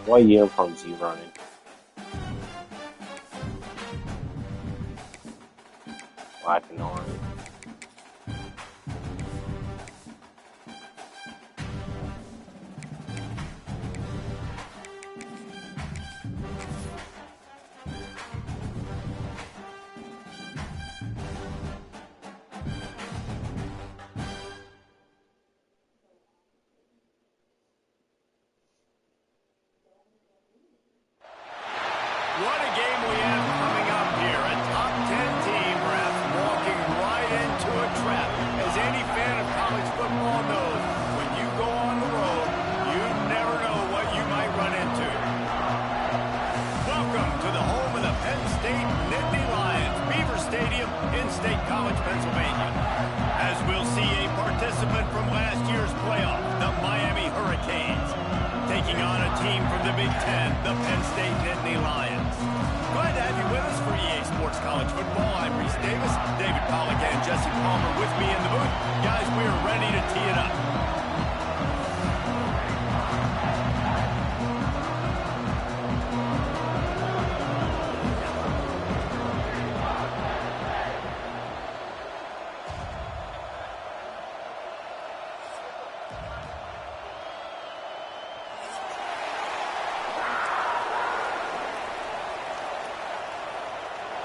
What uniforms are you running? Black and orange. What a game we have coming up here. A top 10 team, perhaps walking right into a trap. As any fan of college football knows, when you go on the road, you never know what you might run into. Welcome to the home of the Penn State Nittany Lions, Beaver Stadium in State College, Pennsylvania. As we'll see a participant from last year's playoff, the Miami Hurricanes, taking on a team from the Big Ten, the Penn State Nittany Lions. Glad to have you with us for EA Sports College Football. I'm Reese Davis, David Pollack, and Jesse Palmer with me in the booth. Guys, we are ready to tee it up.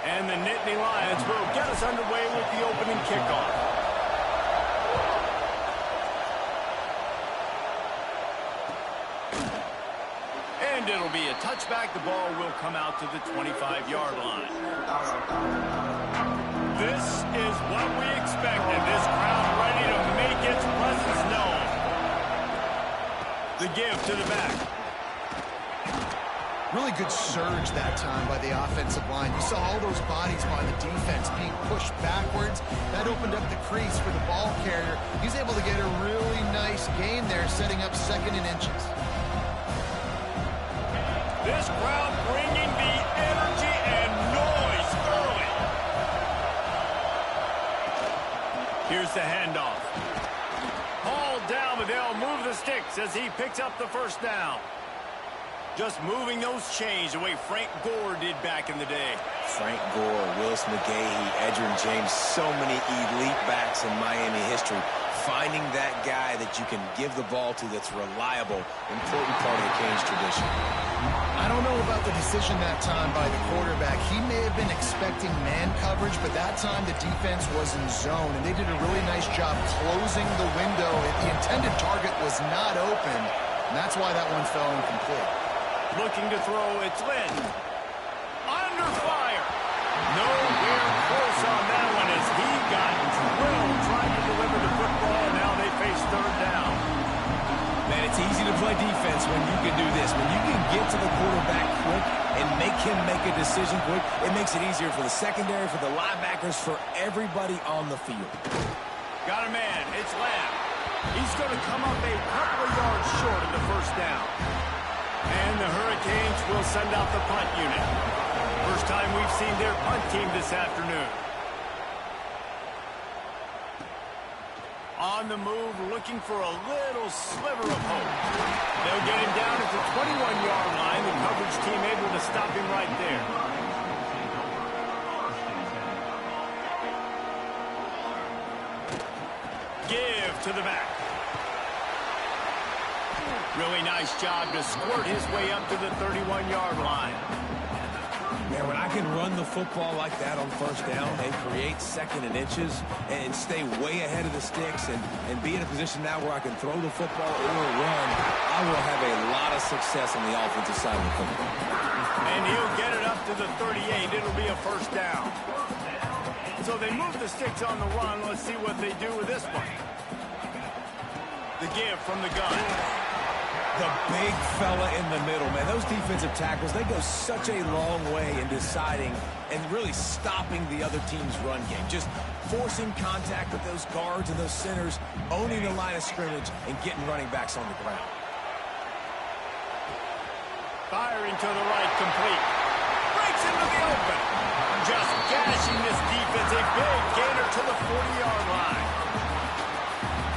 And the Nittany Lions will get us underway with the opening kickoff. And it'll be a touchback. The ball will come out to the 25-yard line. This is what we expected. This crowd ready to make its presence known. The give to the back. Really good surge that time by the offensive line. You saw all those bodies by the defense being pushed backwards. That opened up the crease for the ball carrier. He's able to get a really nice gain there, setting up 2nd and inches. This crowd bringing the energy and noise early. Here's the handoff. Hauled down, but they'll move the sticks as he picks up the first down. Just moving those chains the way Frank Gore did back in the day. Frank Gore, Willis McGahee, Edgerrin James, so many elite backs in Miami history. Finding that guy that you can give the ball to that's reliable, important part of the Canes tradition. I don't know about the decision that time by the quarterback. He may have been expecting man coverage, but that time the defense was in zone, and they did a really nice job closing the window. The intended target was not open, and that's why that one fell incomplete. Looking to throw, it's Lynn. Under fire. Nowhere close on that one as he got drilled trying to deliver the football, and now they face 3rd down. Man, it's easy to play defense when you can do this. When you can get to the quarterback quick and make him make a decision quick, it makes it easier for the secondary, for the linebackers, for everybody on the field. Got a man. It's Lamb. He's going to come up a couple of yards short of the first down. And the Hurricanes will send out the punt unit. First time we've seen their punt team this afternoon. On the move, looking for a little sliver of hope. They'll get him down at the 21-yard line. The coverage team able to stop him right there. Give to the back. Really nice job to squirt his way up to the 31-yard line. Man, when I can run the football like that on first down and create 2nd and inches and stay way ahead of the sticks and be in a position now where I can throw the football or run, I will have a lot of success on the offensive side of the football. And he'll get it up to the 38. It'll be a first down. So they move the sticks on the run. Let's see what they do with this one. The give from the gun. The big fella in the middle, man. Those defensive tackles, they go such a long way in deciding and really stopping the other team's run game. Just forcing contact with those guards and those centers, owning the line of scrimmage, and getting running backs on the ground. Firing to the right, complete. Breaks into the open. Just gashing this defense. A big gainer to the 40-yard line.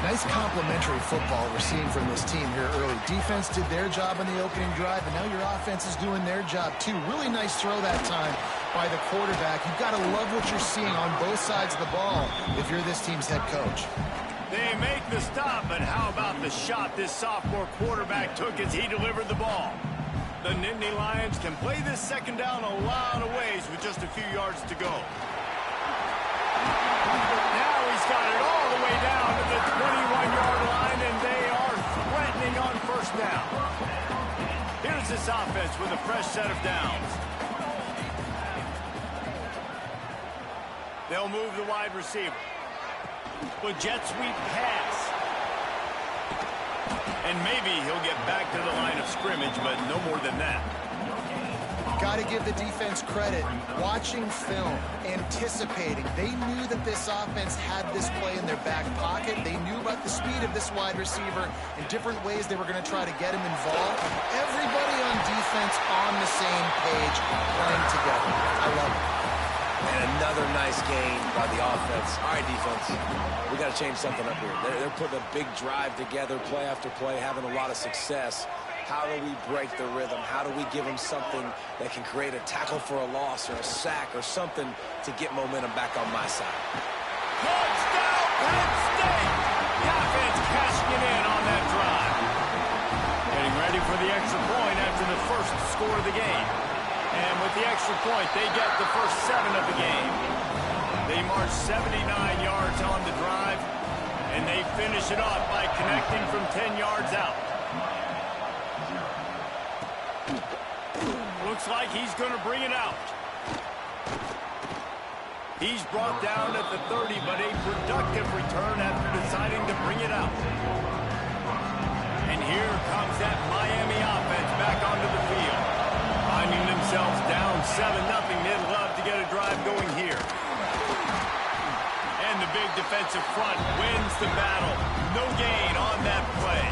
Nice Nice complementary football we're seeing from this team here early. Defense did their job on the opening drive, and now your offense is doing their job too. Really nice throw that time by the quarterback. You've got to love what you're seeing on both sides of the ball if you're this team's head coach. They make the stop, but how about the shot this sophomore quarterback took as he delivered the ball? The Nittany Lions can play this second down a lot of ways with just a few yards to go. Now he's got it all the way down to the 21-yard line, and they are threatening on first down. Here's this offense with a fresh set of downs. They'll move the wide receiver. With jet sweep pass. And maybe he'll get back to the line of scrimmage, but no more than that. Got to give the defense credit. Watching film, anticipating. They knew that this offense had this play in their back pocket. They knew about the speed of this wide receiver and different ways they were going to try to get him involved. Everybody on defense on the same page, playing together. I love it. And another nice game by the offense. All right, defense, we got to change something up here. They're putting a big drive together, play after play, having a lot of success. How do we break the rhythm? How do we give them something that can create a tackle for a loss or a sack or something to get momentum back on my side? Touchdown, Penn State! The offense cashing it in on that drive. Getting ready for the extra point after the first score of the game. And with the extra point, they get the first 7 of the game. They march 79 yards on the drive, and they finish it off by connecting from 10 yards out. Looks like he's going to bring it out. He's brought down at the 30, but a productive return after deciding to bring it out. And here comes that Miami offense back onto the field. Finding themselves down 7-0, they'd love to get a drive going here. And the big defensive front wins the battle. No gain on that play.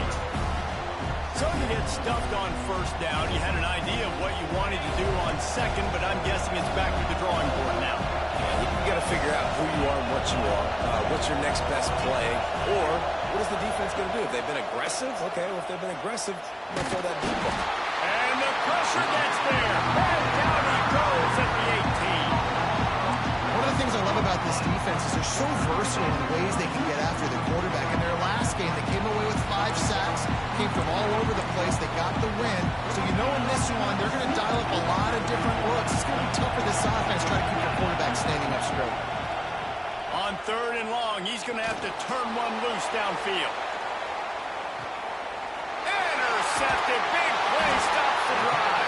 So you get stuffed on first down. You had an idea of what you wanted to do on second, but I'm guessing it's back to the drawing board now. You got to figure out who you are and what you are. What's your next best play? Or what is the defense going to do? If they've been aggressive, okay, well, if they've been aggressive, I'm going to throw that deep ball. And the pressure gets there. And down he goes at the 18. One of the things I love about this defense is they're so versatile in the ways they can get after the quarterback. In their last game, they came away with 5 sacks, came from all over the place. They got the win. So you know in this one, they're going to dial up a lot of different looks. It's going to be tough for this offense trying to keep their quarterback standing up straight. On 3rd and long, he's going to have to turn one loose downfield. Intercepted. Big play stops the drive.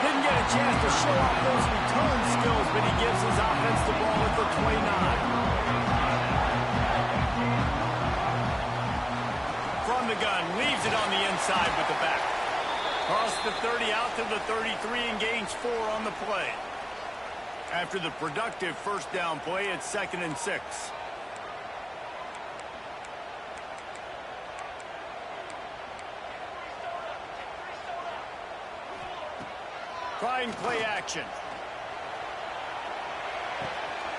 Didn't get a chance to show off those return skills, but he gives his offense the ball at the 29. From the gun, leaves it on the inside with the back. Across the 30 out to the 33 and gains 4 on the play. After the productive first down play, it's 2nd and 6. Trying play action.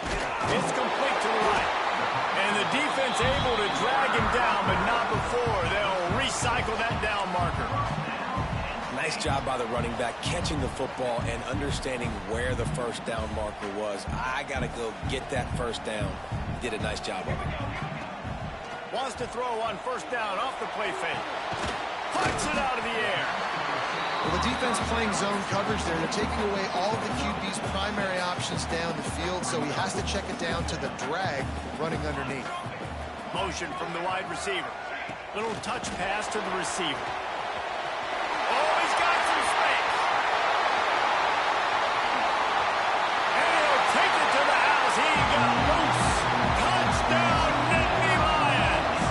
It's complete to the right. And the defense able to drag him down, but not before. They'll recycle that down marker. Nice job by the running back, catching the football and understanding where the first down marker was. I got to go get that first down. He did a nice job of it. Wants to throw on first down off the play fake. Puts it out of the air. Well, the defense playing zone coverage there. They're taking away all of the QB's primary options down the field, so he has to check it down to the drag running underneath. Motion from the wide receiver. Little touch pass to the receiver. Oh, he's got some space. And he'll take it to the house. He got loose. Touchdown, Nittany Lions.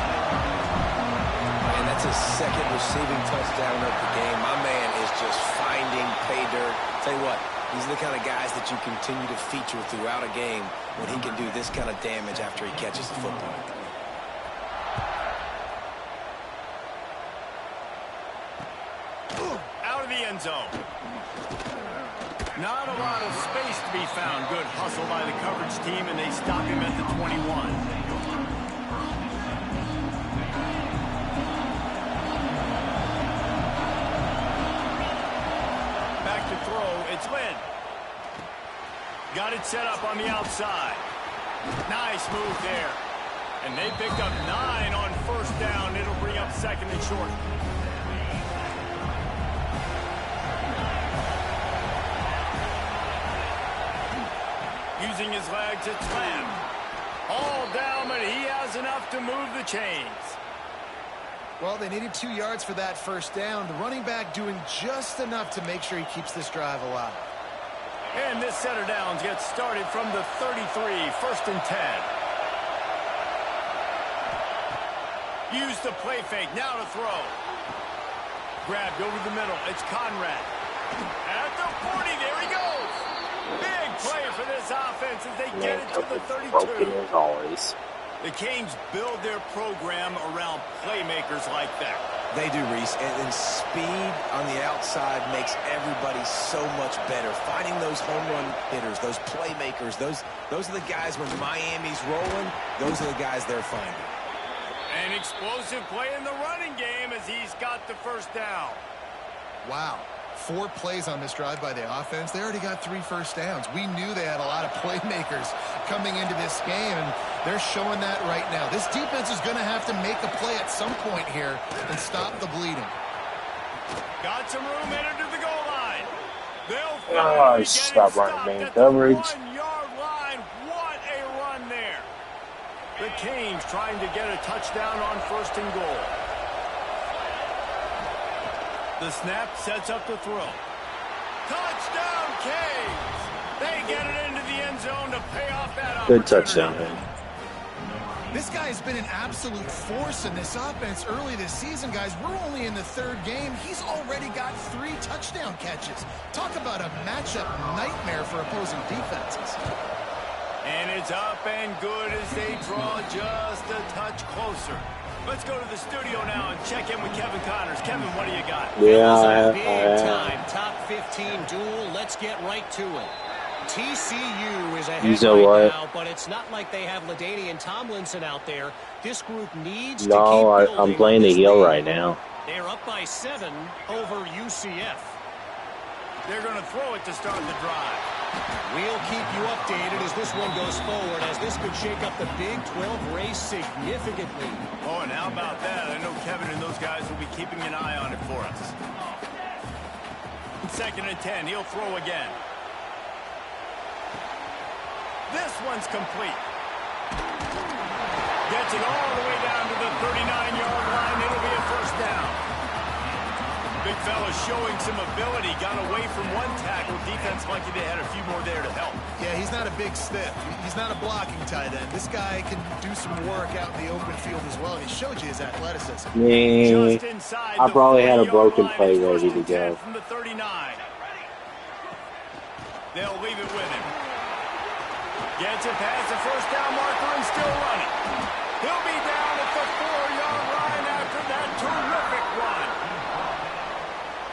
And that's his 2nd receiving touchdown of the game. My man is just finding pay dirt. Tell you what, these are the kind of guys that you continue to feature throughout a game when he can do this kind of damage after he catches the football. Out of the end zone. Not a lot of space to be found. Good hustle by the coverage team, and they stop him at the 21. got it set up on the outside. Nice move there. And they picked up 9 on first down. It'll bring up 2nd and short. Using his legs, it's Lamb. All down, but he has enough to move the chains. Well, they needed 2 yards for that first down. The running back doing just enough to make sure he keeps this drive alive. And this set of downs gets started from the 33, 1st and 10. Use the play fake, now to throw. Grabbed over the middle, it's Conrad. At the 40, there he goes. Big play for this offense as they get it to the 32. Broken as always. The Canes build their program around playmakers like that. They do, Reese, and speed on the outside makes everybody so much better. Finding those home run hitters, those playmakers, those are the guys when Miami's rolling, those are the guys they're finding. An explosive play in the running game as he's got the first down. Wow. 4 plays on this drive by the offense. They already got 3 first downs. We knew they had a lot of playmakers coming into this game, and they're showing that right now. This defense is going to have to make a play at some point here and stop the bleeding. Got some room headed to the goal line. They'll stop running man coverage. 1-yard line. What a run there. The Canes trying to get a touchdown on 1st and goal. The snap sets up the throw. Touchdown, Canes! They get it into the end zone to pay off that opportunity. Good touchdown, man. This guy has been an absolute force in this offense early this season, guys. We're only in the 3rd game. He's already got 3 touchdown catches. Talk about a matchup nightmare for opposing defenses. And it's up and good as they draw just a touch closer. Let's go to the studio now and check in with Kevin Connors. Kevin, what do you got? Yeah, big time top 15 duel. Let's get right to it. TCU is ahead right now, but it's not like they have LaDainian Tomlinson out there. This group needs to keep building. I'm playing the heel right now. They're up by 7 over UCF. They're going to throw it to start the drive. We'll keep you updated as this one goes forward, as this could shake up the Big 12 race significantly. Oh, and how about that? I know Kevin and those guys will be keeping an eye on it for us. 2nd and 10, he'll throw again. This one's complete. Gets it all the way down to the 39-yard line. It'll be a first down. Big fella showing some ability. Got away from one tackle. Defense lucky they had a few more there to help. Yeah, he's not a big stiff. He's not a blocking tight end. This guy can do some work out in the open field as well, and he showed you his athleticism. Yeah, I probably had a broken play ready to go. From the 39. They'll leave it with him. Gets it past the first down marker and still running. He'll be down at the 4-yard line after that terrific run.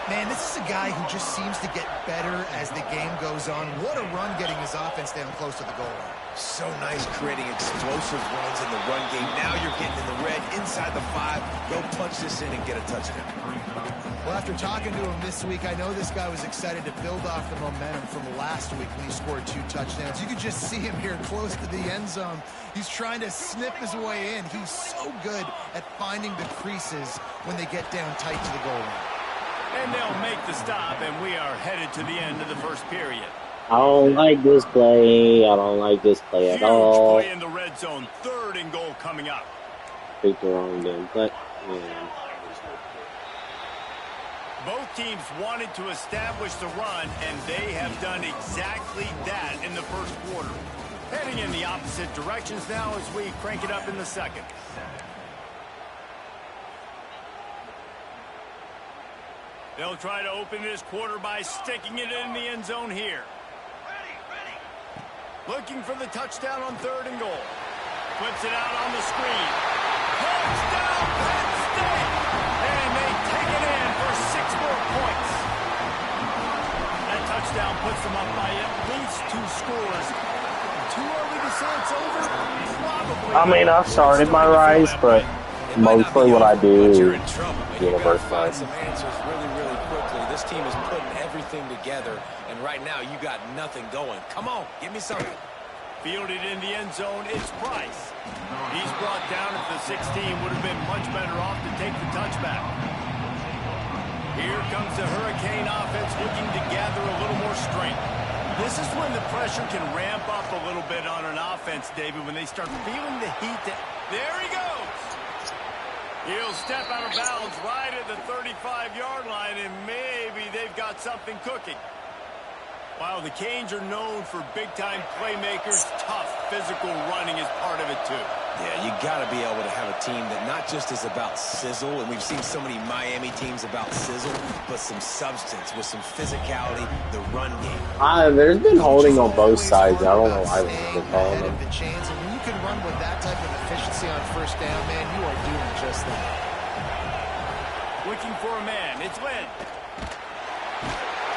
Man, this is a guy who just seems to get better as the game goes on. What a run getting his offense down close to the goal line. So nice creating explosive runs in the run game. Now you're getting in the red, inside the 5. Go punch this in and get a touchdown. Well, after talking to him this week, I know this guy was excited to build off the momentum from last week when he scored 2 touchdowns. You could just see him here close to the end zone. He's trying to snip his way in. He's so good at finding the creases when they get down tight to the goal line. And they'll make the stop, and we are headed to the end of the first period. I don't like this play. I don't like this play at all. Huge play in the red zone. 3rd and goal coming up. Picked the wrong damn play. Both teams wanted to establish the run, and they have done exactly that in the first quarter. Heading in the opposite directions now as we crank it up in the 2nd. They'll try to open this quarter by sticking it in the end zone here. Looking for the touchdown on 3rd and goal. Flips it out on the screen. Touchdown, Penn State! And they take it in for 6 more points. That touchdown puts them up by at least 2 scores. Too early to say it's over? Probably. I mean, I've started my rise, but mostly what I do is universe rise. this team is putting everything together, and right now you got nothing going. Come on, give me something. Fielded in the end zone, it's Price. He's brought down at the 16, would have been much better off to take the touchback. Here comes the Hurricane offense looking to gather a little more strength. This is when the pressure can ramp up a little bit on an offense, David, when they start feeling the heat. There he goes. He'll step out of bounds right at the 35-yard line, and maybe they've got something cooking. While the Canes are known for big-time playmakers, tough physical running is part of it, too. Yeah, you got to be able to have a team that not just is about sizzle, and we've seen so many Miami teams about sizzle, but some substance with some physicality, the run game. There's been holding on both sides. I don't know why they're calling them. The chains, and when you can run with that type of efficiency on first down, man, you are doing just that. Looking for a man. It's Lynn.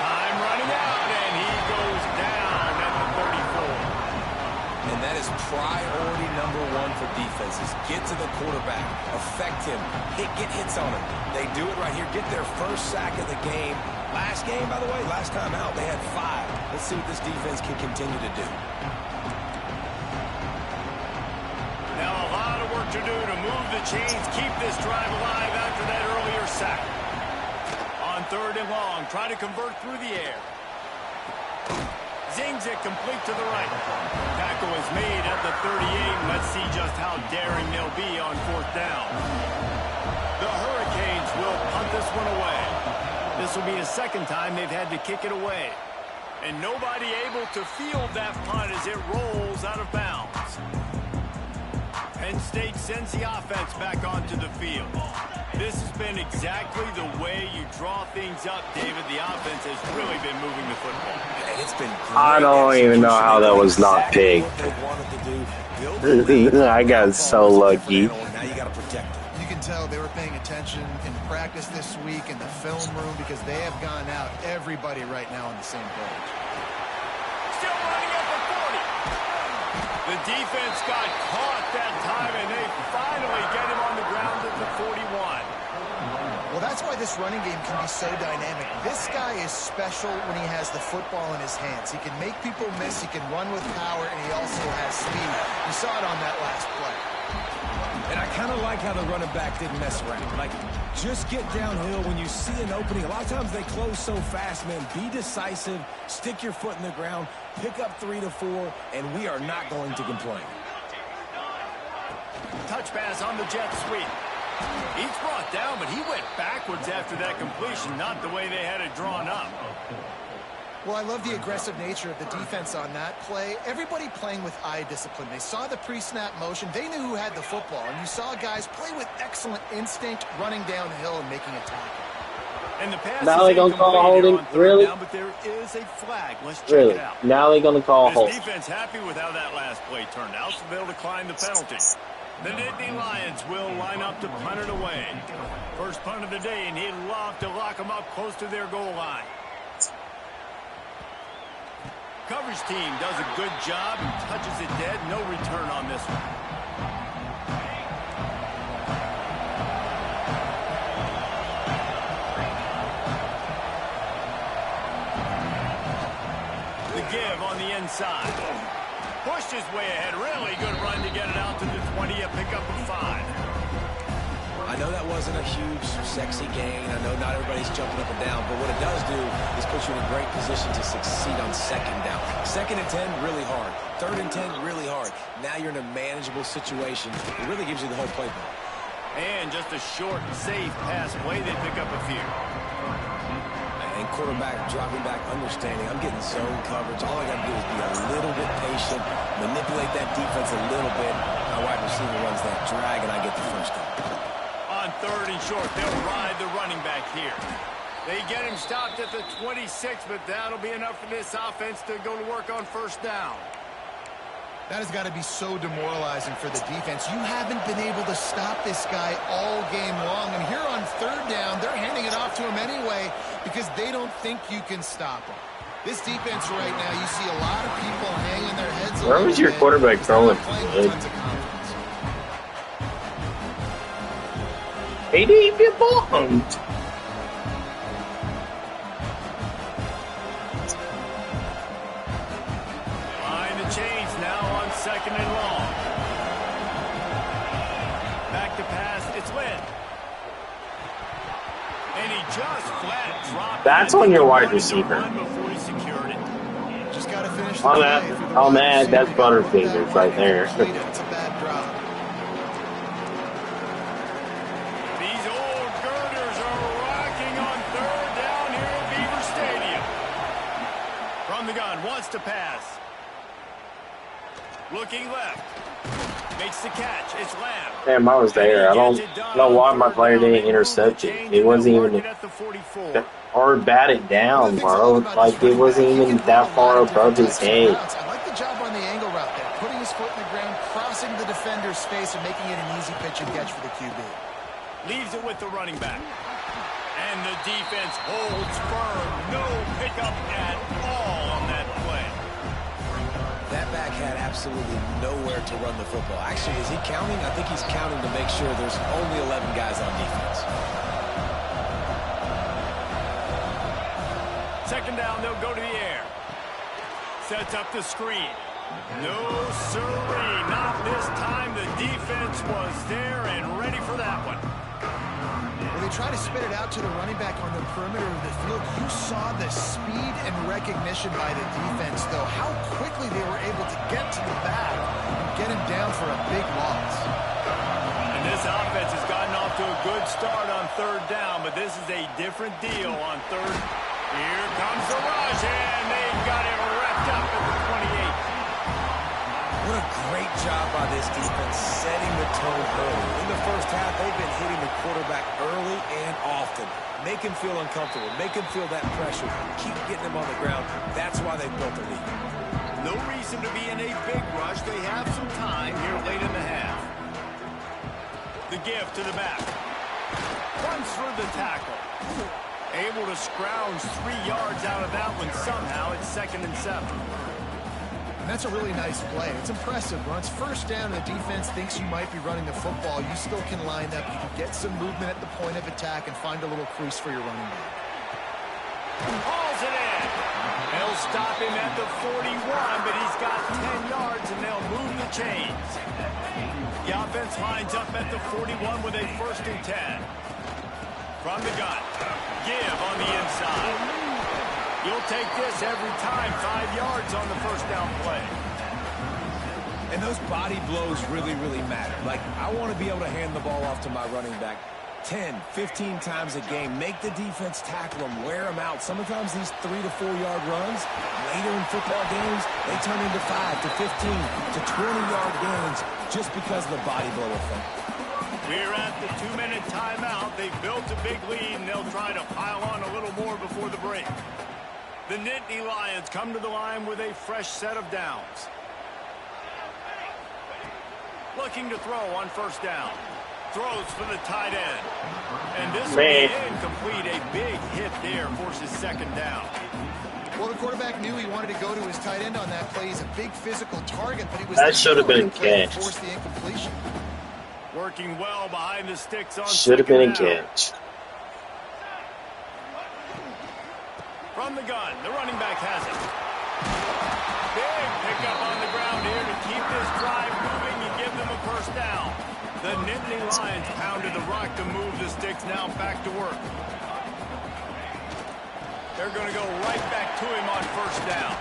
Time running out, and he goes down at the 34. And that is priority number one for defenses. Get to the quarterback. Affect him. Get hits on him. They do it right here. Get their first sack of the game. Last game, by the way, last time out, they had 5. Let's see what this defense can continue to do. Now a lot of work to do to move the chains, keep this drive alive after that earlier sack. On 3rd and long, try to convert through the air. Zings it complete to the right. Tackle is made at the 38. Let's see just how daring they'll be on 4th down. The Hurricanes will punt this one away. This will be the 2nd time they've had to kick it away. And nobody able to field that punt as it rolls out of bounds. Penn State sends the offense back onto the field. This has been exactly the way you draw things up, David. The offense has really been moving the football. It's been great. I don't even know how that was not picked. I got so lucky. Now you got to protect it. You can tell they were paying attention in practice this week in the film room because they have gone out, everybody right now on the same page. Still running at the 40. The defense got caught that time, and they finally get him on the ground at the 41. Well, that's why this running game can be so dynamic. This guy is special when he has the football in his hands. He can make people miss, he can run with power, and he also has speed. You saw it on that last play. And I kind of like how the running back didn't mess around. Like, just get downhill when you see an opening. A lot of times they close so fast, man. Be decisive, stick your foot in the ground, pick up 3 to 4, and we are not going to complain. Touch pass on the jet sweep. He's brought down, but he went backwards after that completion, not the way they had it drawn up. Well, I love the aggressive nature of the defense on that play. Everybody playing with eye discipline. They saw the pre-snap motion. They knew who had the football. And you saw guys play with excellent instinct, running downhill and making a tackle. And the pass now they're going to call holding? Really? Down, but there is a flag. Let's check really? It out. Now they're going to call holding. This defense happy with how that last play turned out, so they'll decline the penalty. The Nittany Lions will line up to punt it away. First punt of the day, and he'd love to lock them up close to their goal line. Coverage team does a good job and touches it dead. No return on this one. The give on the inside. Pushed his way ahead. Really good run to get it out to the 20. A pickup of 5. I know that wasn't a huge, sexy gain. I know not everybody's jumping up and down, but what it does do is put you in a great position to succeed on 2nd down. 2nd and 10, really hard. 3rd and 10, really hard. Now you're in a manageable situation. It really gives you the whole playbook. And just a short, safe pass play. They pick up a few. And quarterback dropping back, understanding. I'm getting zone coverage. All I got to do is be a little bit patient, manipulate that defense a little bit. My wide receiver runs that drag, and I get the first down. On 3rd and short, they'll ride the running back here. They get him stopped at the 26, but that'll be enough for this offense to go to work on 1st down. That has got to be so demoralizing for the defense. You haven't been able to stop this guy all game long. And here on 3rd down, they're handing it off to him anyway because they don't think you can stop him. This defense right now, you see a lot of people hanging their heads. Where was your quarterback throwing? He didn't get bombed. just flat dropped. That's on your wide receiver. Just got to finish the On play. that, If you're the on wide that, receiver, that's you gotta look that Butterfingers way right and there. complete it. It's a bad drop. These old girders are rocking on third down here at Beaver Stadium. From the gun, wants to pass. Looking left. Makes the catch. It's Lamb. Damn, I was there. I don't know why my player didn't intercept it. It wasn't even, or bat it down, bro. Like, it wasn't even that far above his head. I like the job on the angle route there. Putting his foot in the ground, crossing the defender's space, and making it an easy pitch and catch for the QB. Leaves it with the running back. And the defense holds firm. No pickup at all on that play. That back had absolutely nowhere to run the football. Actually, is he counting? I think he's counting to make sure there's only 11 guys on defense. Second down, they'll go to the air. Sets up the screen. No, sirree, not this time. The defense was there and ready for that one. When they try to spit it out to the running back on the perimeter of the field, you saw the speed and recognition by the defense, though. How quickly they were able to get to the back and get him down for a big loss. And this offense has gotten off to a good start on third down, but this is a different deal on third. Here comes the rush, and they've got it wrapped up at the 28. What a great job by this defense setting the tone early. In the first half, they've been hitting the quarterback early and often. Make him feel uncomfortable. Make him feel that pressure. Keep getting him on the ground. That's why they built the lead. No reason to be in a big rush. They have some time here late in the half. The give to the back. Runs through the tackle. Able to scrounge 3 yards out of that one somehow. It's 2nd and 7. And that's a really nice play. It's impressive. Once first down and the defense thinks you might be running the football, you still can line up. You can get some movement at the point of attack and find a little crease for your running back. Hauls it in. They'll stop him at the 41, but he's got 10 yards, and they'll move the chains. The offense lines up at the 41 with a 1st and 10. From the gun. Give on the inside. You'll take this every time. 5 yards on the first down play. And those body blows really, really matter. Like, I want to be able to hand the ball off to my running back 10, 15 times a game. Make the defense tackle them, wear them out. Sometimes these 3 to 4 yard runs, later in football games, they turn into 5 to 15 to 20-yard gains just because of the body blow effect. We're at the 2-minute timeout. They've built a big lead, and they'll try to pile on a little more before the break. The Nittany Lions come to the line with a fresh set of downs. Looking to throw on first down. Throws for the tight end. And this will be incomplete. A big hit there forces 2nd down. Well, the quarterback knew he wanted to go to his tight end on that play. He's a big physical target, but he was that should have been a catch. Force the incompletion. Working well behind the sticks on should have been a catch. From the gun, the running back has it. Big pickup on the ground here to keep this drive moving and give them a 1st down. The Nittany Lions pounded the rock to move the sticks, now back to work. They're going to go right back to him on 1st down.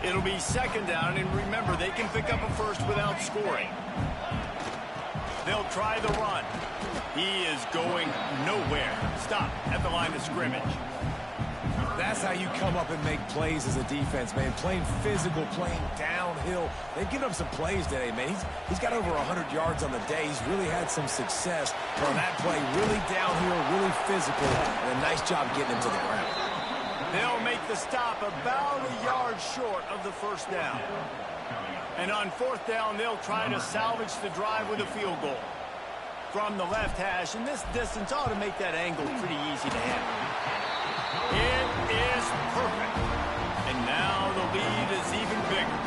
It'll be 2nd down, and remember, they can pick up a 1st without scoring. They'll try the run. He is going nowhere. Stop at the line of scrimmage. That's how you come up and make plays as a defense, man. Playing physical, playing downhill. They've given up some plays today, man. He's got over 100 yards on the day. He's really had some success on that play. Really downhill, really physical, and a nice job getting him to the ground. They'll make the stop about a yard short of the 1st down. And on 4th down, they'll try to salvage the drive with a field goal. From the left hash, and this distance ought to make that angle pretty easy to handle. It is perfect. And now the lead is even bigger.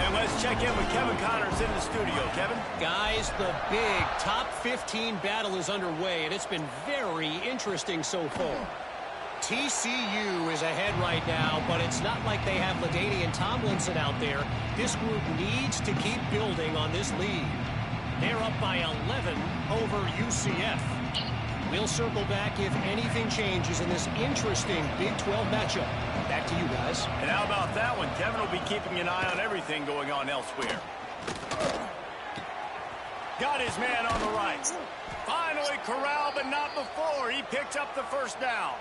And let's check in with Kevin Connors in the studio. Kevin? Guys, the big top 15 battle is underway, and it's been very interesting so far. TCU is ahead right now, but it's not like they have LaDainian Tomlinson out there. This group needs to keep building on this lead. They're up by 11 over UCF. We'll circle back if anything changes in this interesting Big 12 matchup. Back to you guys. And how about that one? Kevin will be keeping an eye on everything going on elsewhere. Got his man on the right. Finally corralled, but not before. He picks up the first down.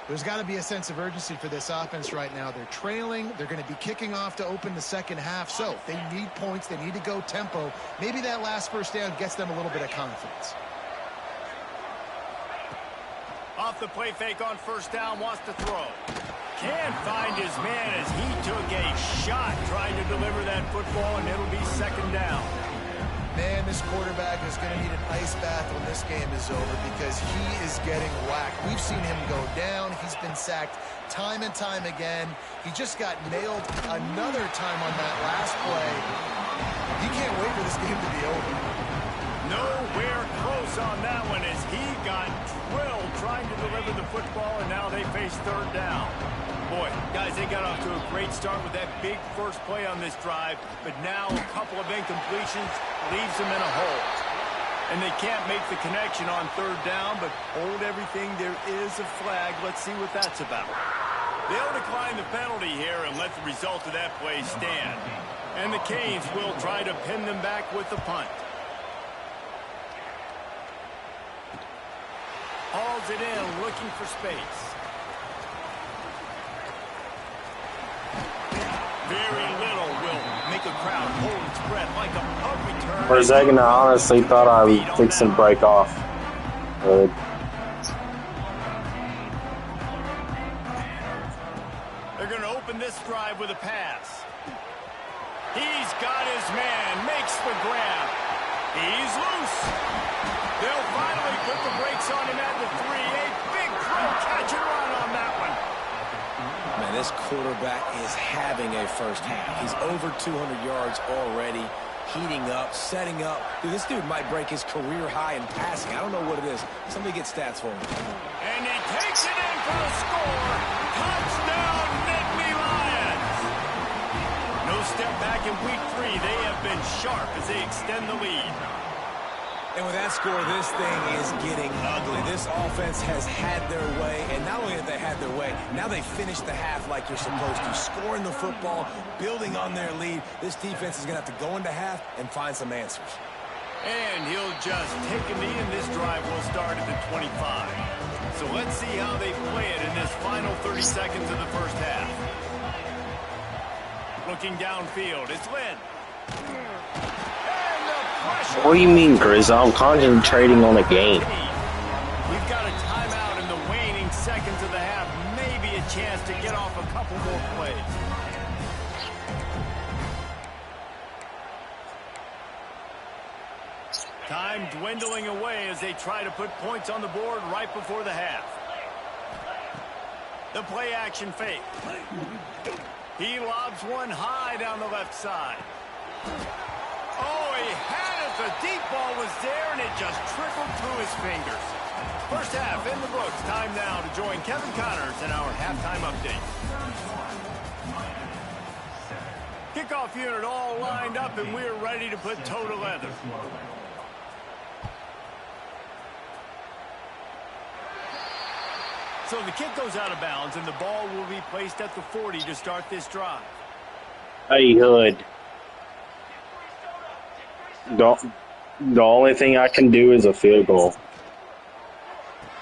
There's got to be a sense of urgency for this offense right now. They're trailing. They're going to be kicking off to open the second half. So they need points. They need to go tempo. Maybe that last first down gets them a little bit of confidence. Off the play fake on first down, wants to throw. Can't find his man as he took a shot trying to deliver that football, and it'll be second down. Man, this quarterback is going to need an ice bath when this game is over because he is getting whacked. We've seen him go down. He's been sacked time and time again. He just got nailed another time on that last play. He can't wait for this game to be over. Nowhere close on that one as he got drilled trying to deliver the football, and now they face third down. Boy, guys, they got off to a great start with that big first play on this drive, but now a couple of incompletions leaves them in a hole. And they can't make the connection on third down, but hold everything. There is a flag. Let's see what that's about. They'll decline the penalty here and let the result of that play stand. And the Canes will try to pin them back with the punt. Hauls it in, looking for space. Very little will make a crowd hold its breath like a punt return. For a second, I honestly thought I would fix and break off. They're going to open this drive with a pass. He's got his man, makes the grab. He's loose. They'll finally put the brakes on him at the 3. A big throw, catch and run on that one. Man, this quarterback is having a first half. He's over 200 yards already, heating up, setting up. Dude, this dude might break his career high in passing. I don't know what it is. Somebody get stats for him. And he takes it in for the score. Touchdown, Nittany Lions. No step back in week 3. They have been sharp as they extend the lead. And with that score, this thing is getting ugly. This offense has had their way, and not only have they had their way, now they finished the half like you're supposed to, scoring the football, building on their lead. This defense is going to have to go into half and find some answers. And he'll just take a knee, and this drive will start at the 25. So let's see how they play it in this final 30 seconds of the first half. Looking downfield, it's Lynn. What do you mean, Grizz? I'm concentrating on a game. We've got a timeout in the waning seconds of the half. Maybe a chance to get off a couple more plays. Time dwindling away as they try to put points on the board right before the half. The play action fake. He lobs one high down the left side. Oh, he had it. The deep ball was there, and it just trickled through his fingers. First half in the books. Time now to join Kevin Connors in our halftime update. Kickoff unit all lined up, and we're ready to put toe to leather. So the kick goes out of bounds, and the ball will be placed at the 40 to start this drive. Hey, Hood. The only thing I can do is a field goal.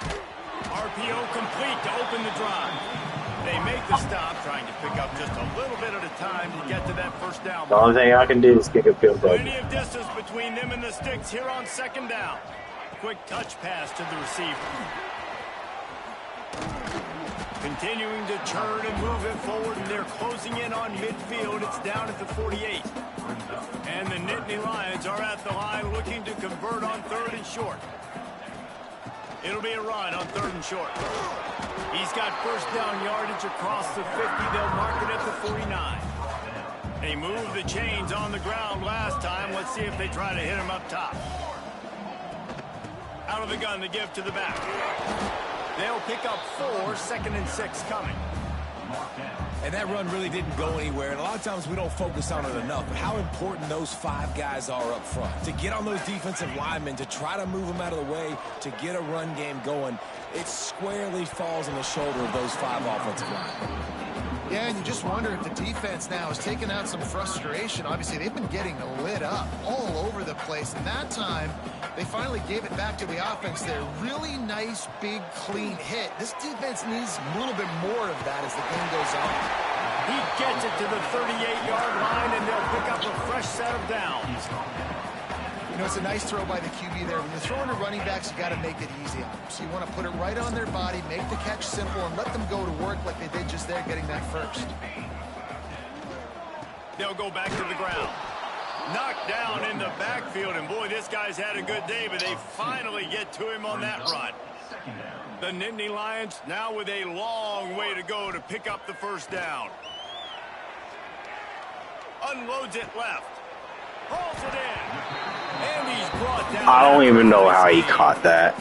RPO complete to open the drive. They make the stop, trying to pick up just a little bit at a time to get to that first down. The only thing I can do is kick a field goal. Plenty of distance between them and the sticks here on second down. Quick touch pass to the receiver. Continuing to turn and move it forward, and they're closing in on midfield. It's down at the 48. And the Nittany Lions are at the line looking to convert on third and short. It'll be a run on third and short. He's got first down yardage across the 50. They'll mark it at the 49. They moved the chains on the ground last time. Let's see if they try to hit him up top. Out of the gun, the give to the back. They'll pick up 4, 2nd and 6 coming. And that run really didn't go anywhere. And a lot of times we don't focus on it enough. But how important those 5 guys are up front. To get on those defensive linemen, to try to move them out of the way, to get a run game going, it squarely falls on the shoulder of those 5 offensive linemen. Yeah, and you just wonder if the defense now is taking out some frustration. Obviously, they've been getting lit up all over the place. And that time, they finally gave it back to the offense there. Really nice, big, clean hit. This defense needs a little bit more of that as the game goes on. He gets it to the 38-yard line, and they'll pick up a fresh set of downs. You know, it's a nice throw by the QB there. When you're throwing to running backs, you got to make it easy on them. So you want to put it right on their body, make the catch simple, and let them go to work like they did just there getting that first. They'll go back to the ground. Knocked down in the backfield, and boy, this guy's had a good day, but they finally get to him on that run. The Nittany Lions now with a long way to go to pick up the first down. Unloads it left. Hauls it in. And he's brought down. I don't even know how he caught that.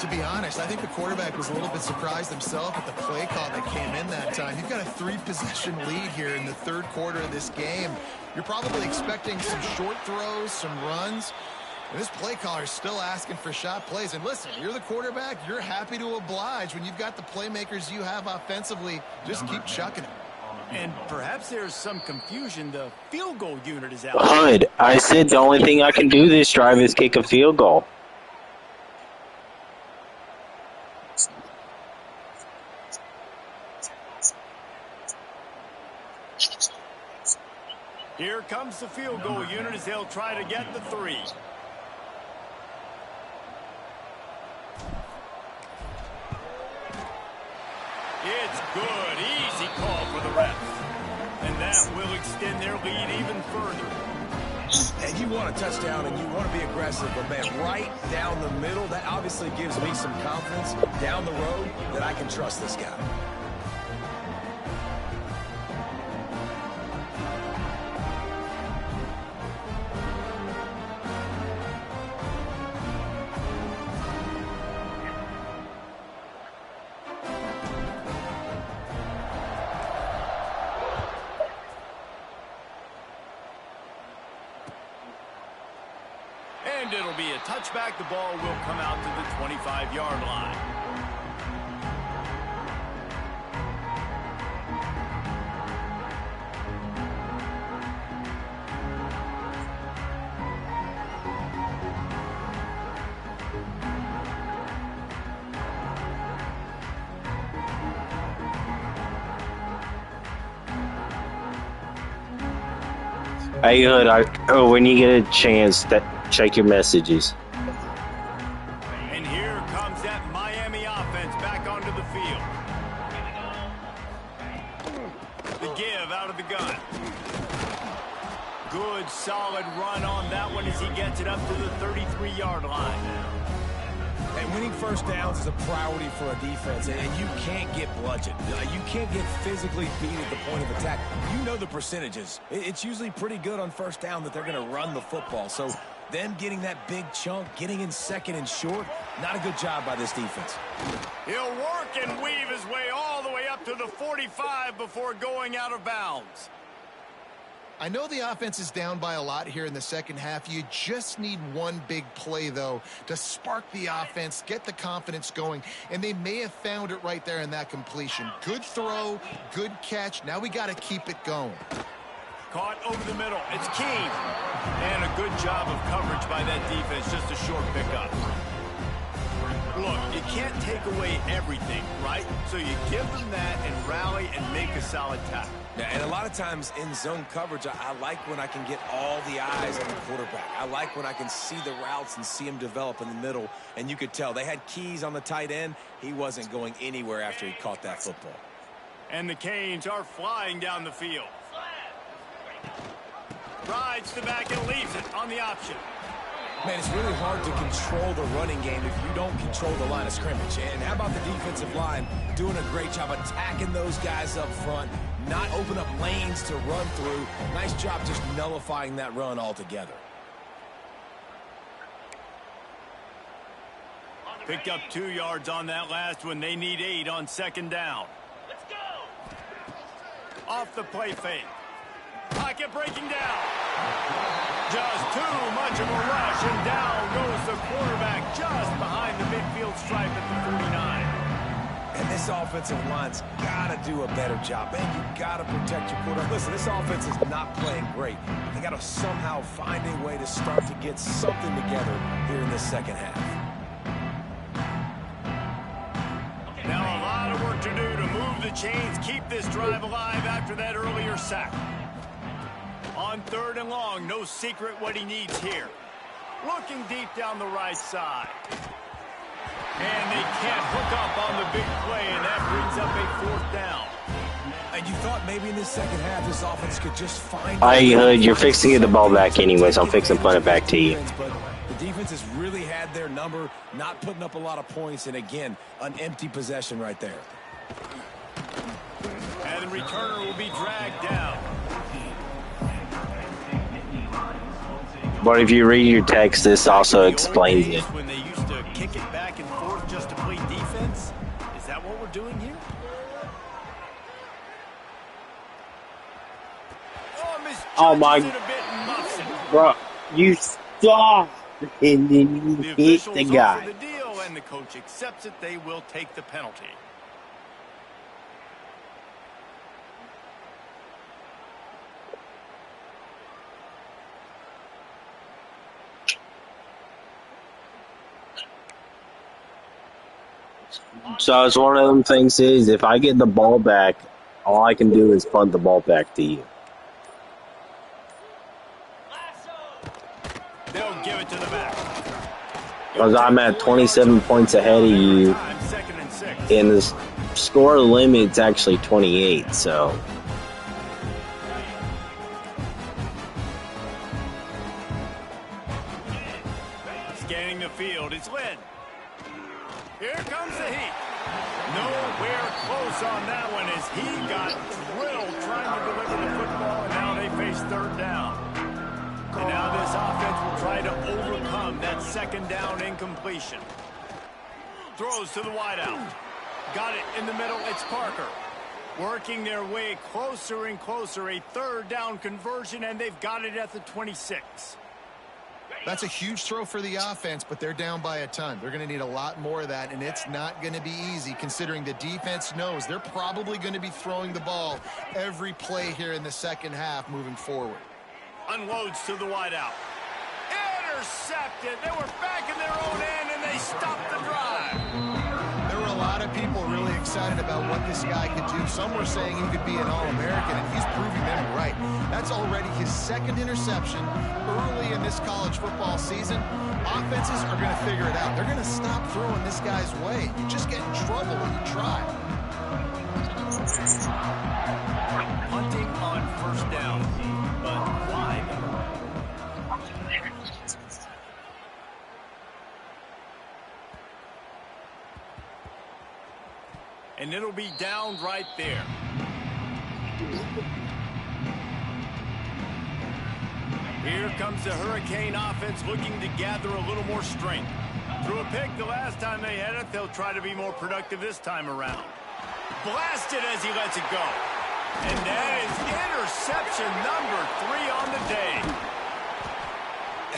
To be honest, I think the quarterback was a little bit surprised himself at the play call that came in that time. You've got a 3-possession lead here in the 3rd quarter of this game. You're probably expecting some short throws, some runs. And this play caller is still asking for shot plays. And listen, you're the quarterback. You're happy to oblige when you've got the playmakers you have offensively. Just keep chucking them. And perhaps there's some confusion. The field goal unit is out. Hud, I said the only thing I can do this drive is kick a field goal. Here comes the field goal unit as they'll try to get the 3. It's good. Easy call for the refs. And that will extend their lead even further. And you want a touchdown and you want to be aggressive, but man, right down the middle, that obviously gives me some confidence down the road that I can trust this guy. And it'll be a touchback. The ball will come out to the 25-yard line. Hey, Hood, when you get a chance, check your messages. And here comes that Miami offense back onto the field. The give out of the gun. Good, solid run on that one as he gets it up to the 33-yard line. And winning first downs is a priority for a defense, and you can't get bludgeoned. You can't get physically beat at the point of attack. You know the percentages. It's usually pretty good on first down that they're going to run the football. So them getting that big chunk, getting in 2nd and short, not a good job by this defense. He'll work and weave his way all the way up to the 45 before going out of bounds. I know the offense is down by a lot here in the second half. You just need one big play, though, to spark the offense, get the confidence going, and they may have found it right there in that completion. Good throw, good catch. Now we got to keep it going. Caught over the middle. It's Keene. And a good job of coverage by that defense. Just a short pickup. Look, you can't take away everything, right? So you give them that and rally and make a solid tackle. Yeah, and a lot of times in zone coverage, I like when I can get all the eyes on the quarterback. I like when I can see the routes and see him develop in the middle. And you could tell they had keys on the tight end. He wasn't going anywhere after he caught that football. And the Canes are flying down the field. Rides the back and leaves it on the option. Man, it's really hard to control the running game if you don't control the line of scrimmage. And how about the defensive line doing a great job attacking those guys up front, not open up lanes to run through. Nice job just nullifying that run altogether. Picked up 2 yards on that last one. They need 8 on second down. Let's go. Off the play fake. Pocket breaking down. Just too much of a rush, and down goes the quarterback just behind the midfield stripe at the 49. And this offensive line's got to do a better job. Man, you got to protect your quarterback. Listen, this offense is not playing great. They got to somehow find a way to start to get something together here in this second half. Now a lot of work to do to move the chains, keep this drive alive after that earlier sack. On 3rd and long, no secret what he needs here. Looking deep down the right side. And they can't hook up on the big play, and that brings up a 4th down. And you thought maybe in this second half this offense could just find... You're fixing to get the ball back anyways. I'm fixing to punt it back to you. But the defense has really had their number, not putting up a lot of points, and again, an empty possession right there. And the returner will be dragged down. But if you read your text, this also explains it. When they used to kick it back and forth just to play defense, is that what we're doing here? Oh my, bro, you stop, and then you hit the guy. The deal, and the coach accepts it. They will take the penalty. So it's one of them things is, if I get the ball back, all I can do is punt the ball back to you. They'll give it to the back. Because I'm at 27 points ahead of you, and the score limit's actually 28, so... Scanning the field, it's Lynn. Here comes the heat. Nowhere close on that one as he got drilled trying to deliver the football, and now they face 3rd down. And now this offense will try to overcome that second down incompletion. Throws to the wideout. Got it in the middle. It's Parker. Working their way closer and closer. A 3rd down conversion, and they've got it at the 26. That's a huge throw for the offense, but they're down by a ton. They're going to need a lot more of that, and it's not going to be easy considering the defense knows they're probably going to be throwing the ball every play here in the second half moving forward. Unloads to the wideout. Intercepted. They were back in their own end, and they stopped the drive. There were a lot of people really excited about what this guy could do. Some were saying he could be an All-American, and he's proving them right. That's already his 2nd interception early in this college football season. Offenses are going to figure it out. They're going to stop throwing this guy's way. You just get in trouble when you try. Hunting on 1st down, but why? And it'll be down right there. Here comes the Hurricane offense looking to gather a little more strength. Threw a pick the last time they had it. They'll try to be more productive this time around. Blasted as he lets it go. And that is interception number 3 on the day.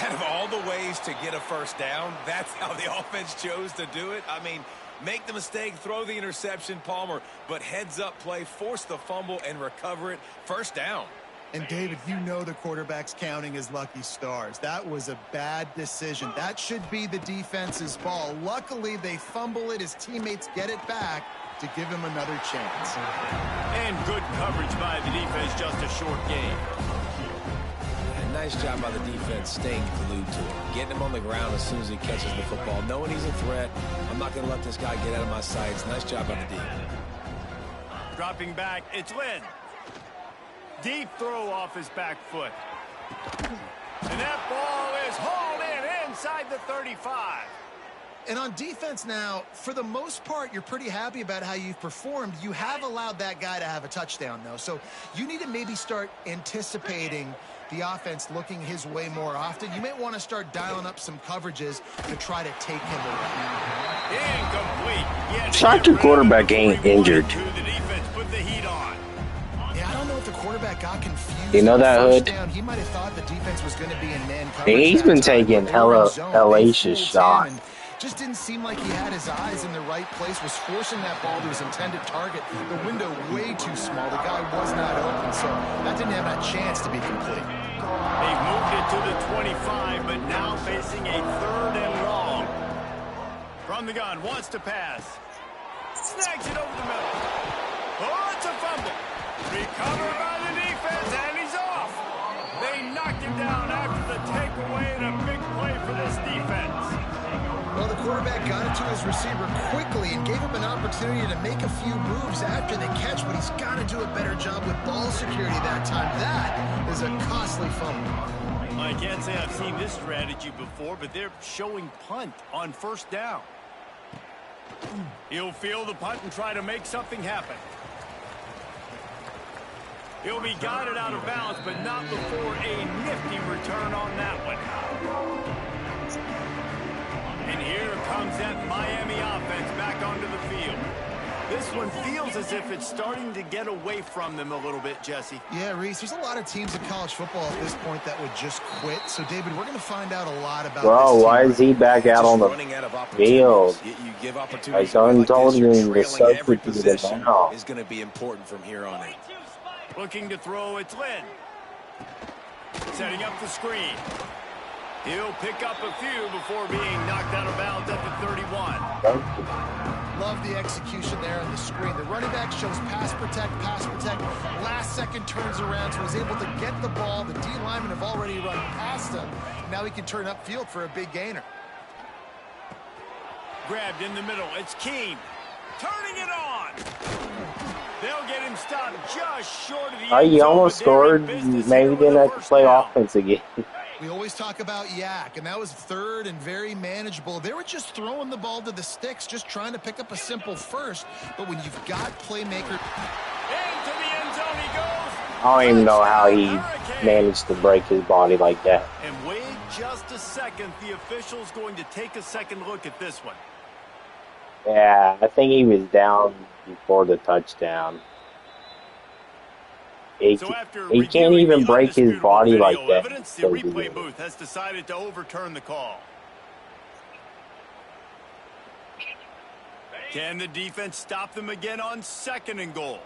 Out of all the ways to get a 1st down, that's how the offense chose to do it. I mean, make the mistake, throw the interception, Palmer, but heads-up play, force the fumble, and recover it. 1st down. And, David, you know the quarterback's counting his lucky stars. That was a bad decision. That should be the defense's ball. Luckily, they fumble it. His teammates get it back to give him another chance. And good coverage by the defense, just a short game. And nice job by the defense staying glued to him, getting him on the ground as soon as he catches the football, knowing he's a threat. I'm not going to let this guy get out of my sights. Nice job by the defense. Dropping back, it's Lynn. Deep throw off his back foot. And that ball is hauled in inside the 35. And on defense now, for the most part, you're pretty happy about how you've performed. You have allowed that guy to have a touchdown, though. So you need to maybe start anticipating the offense looking his way more often. You may want to start dialing up some coverages to try to take him away. Incomplete. Shocker quarterback ain't injured. The defense put the heat on. Yeah, I don't know if the quarterback got confused. You know that hood? Down. He might have thought the defense was going to be in man coverage. Hey, he's been taking hellacious shots. Just didn't seem like he had his eyes in the right place, was forcing that ball to his intended target. The window way too small. The guy was not open, so that didn't have a chance to be complete. They've moved it to the 25, but now facing a 3rd and long. From the gun, wants to pass. Snags it over the middle. Oh, it's a fumble. Recovered by the defense, and he's off. They knocked him down after the takeaway, and a big play for this defense. Well, the quarterback got it to his receiver quickly and gave him an opportunity to make a few moves after the catch, but he's got to do a better job with ball security that time. That is a costly fumble. I can't say I've seen this strategy before, but they're showing punt on 1st down. He'll field the punt and try to make something happen. He'll be guided out of bounds, but not before a nifty return on that one. And here comes that Miami offense back onto the field. This one feels as if it's starting to get away from them a little bit, Jesse. Yeah, Reese, there's a lot of teams in college football at this point that would just quit. So, David, we're going to find out a lot about Bro, this why team. is he back out on the field? You give I opportunities done like told this, you you're to trailing every substitute possession it now. is going to be important from here on in. Looking to throw, it's Lynn. Setting up the screen. He'll pick up a few before being knocked out of bounds at the 31. Love the execution there on the screen. The running back shows pass protect. Last second turns around, so he's able to get the ball. The D linemen have already run past him. Now he can turn upfield for a big gainer. Grabbed in the middle. It's Keene. Turning it on. They'll get him stopped just short of the end He zone, almost but they're in scored. business Maybe here with didn't a have to first play down. offense again. We always talk about Yak, and that was 3rd and very manageable. They were just throwing the ball to the sticks, just trying to pick up a simple first. But when you've got playmaker... Into the end zone he goes. I don't even know how he managed to break his body like that. And wait just a second. The official's going to take a second look at this one. Yeah, I think he was down before the touchdown. He can't even break his body like that. Evidence, the replay booth has decided to overturn the call. Can the defense stop them again on 2nd and goal?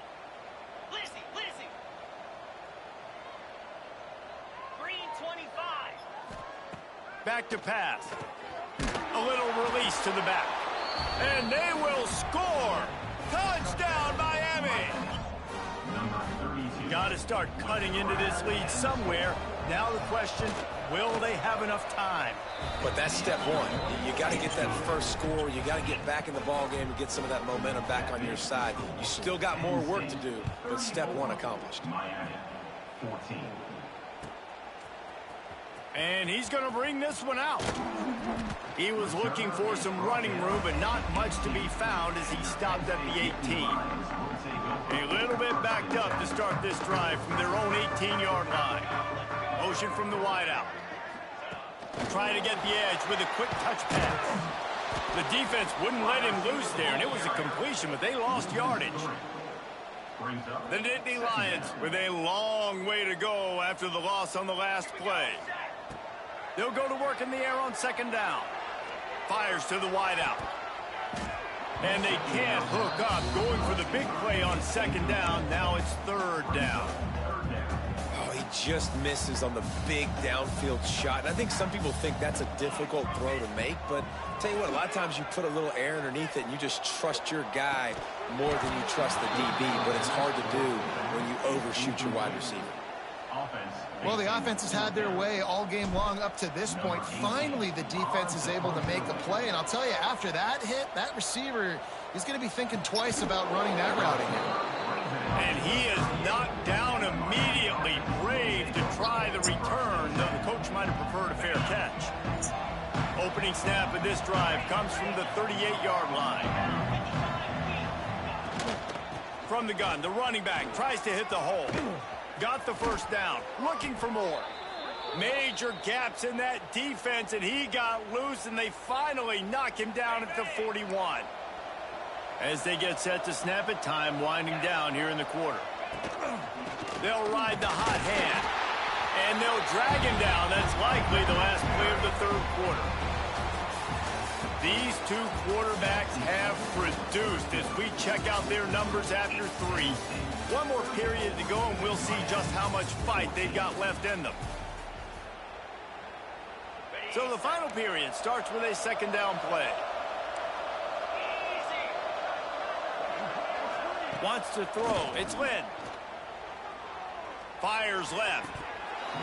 Green 25. Back to pass. A little release to the back. And they will score. Touchdown, Miami. Got to start cutting into this lead somewhere. Now the question, will they have enough time? But that's step one. You got to get that first score. You got to get back in the ball game and get some of that momentum back on your side. You still got more work to do, but step one accomplished. And he's going to bring this one out. He was looking for some running room, but not much to be found as he stopped at the 18. A little bit backed up to start this drive from their own 18-yard line. Motion from the wideout. Trying to get the edge with a quick touch pass. The defense wouldn't let him loose there, and it was a completion, but they lost yardage. The Nittany Lions with a long way to go after the loss on the last play. They'll go to work in the air on 2nd down. Fires to the wideout. And they can't hook up, going for the big play on 2nd down. Now it's 3rd down. Oh, he just misses on the big downfield shot. And I think some people think that's a difficult throw to make, but I'll tell you what, a lot of times you put a little air underneath it and you just trust your guy more than you trust the DB, but it's hard to do when you overshoot your wide receiver. Well, the offense has had their way all game long up to this point. Finally, the defense is able to make a play. And I'll tell you, after that hit, that receiver is going to be thinking twice about running that route again. And he is knocked down immediately. Brave to try the return, though the coach might have preferred a fair catch. Opening snap of this drive comes from the 38-yard line. From the gun, the running back tries to hit the hole. Got the first down, looking for more. Major gaps in that defense, and he got loose, and they finally knock him down at the 41. As they get set to snap it, time winding down here in the quarter. They'll ride the hot hand, and they'll drag him down. That's likely the last play of the third quarter. These two quarterbacks have produced as we check out their numbers after 3. One more period to go, and we'll see just how much fight they've got left in them. So the final period starts with a second down play. Wants to throw. It's Lynn. Fires left.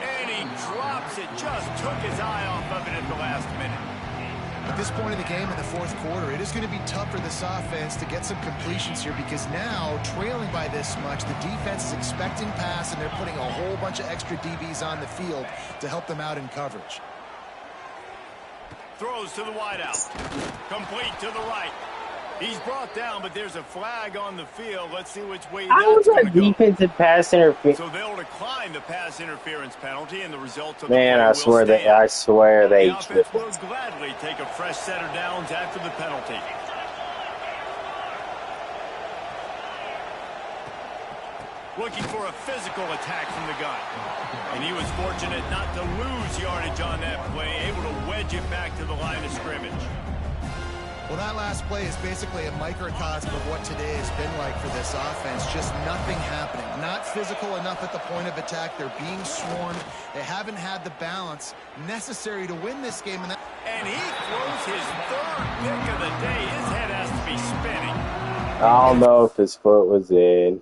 And he drops it. Just took his eye off of it at the last minute. At this point in the game in the fourth quarter, it is going to be tough for this offense to get some completions here because now, trailing by this much, the defense is expecting pass, and they're putting a whole bunch of extra DBs on the field to help them out in coverage. Throws to the wideout. Complete to the right. He's brought down, but there's a flag on the field. Let's see which way that's going to go. Defensive pass interference. So they'll decline the pass interference penalty, and the results of Man, I swear they the offense will gladly take a fresh set of downs after the penalty. Looking for a physical attack from the gun. And he was fortunate not to lose yardage on that play, able to wedge it back to the line of scrimmage. Well, that last play is basically a microcosm of what today has been like for this offense. Just nothing happening. Not physical enough at the point of attack. They're being swarmed. They haven't had the balance necessary to win this game. And he throws his third pick of the day. His head has to be spinning. I don't know if his foot was in.